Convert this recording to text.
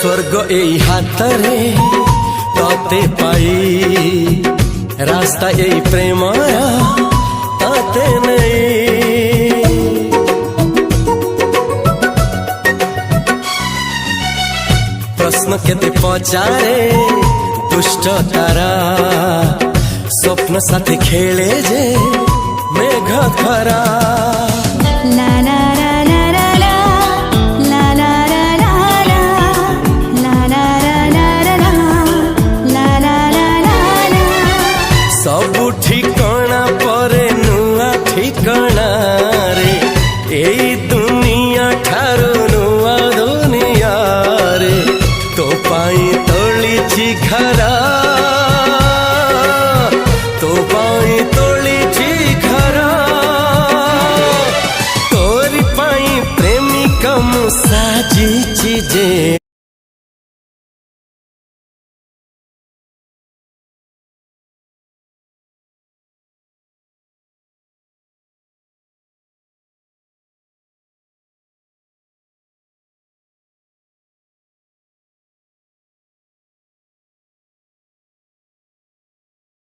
स्वर्ग एई हातरे तते पाई रास्ता एई प्रेमया ताते नहीं। प्रश्न केते पचारे दुष्ट तारा स्वप्न साथी खेले जे मेघ खरा। ला ला ला ला ला ला ला ला ला ला ला ला ला ला ला सबु ठिकाना परे नुआ ठिकाना रे एई दुनिया ठारू नुआ दुनिया रे तो पाई तोलिछि घरा तो पाई तोलिछि घरा तोरी पाई प्रेमिका मु साजिछि जे।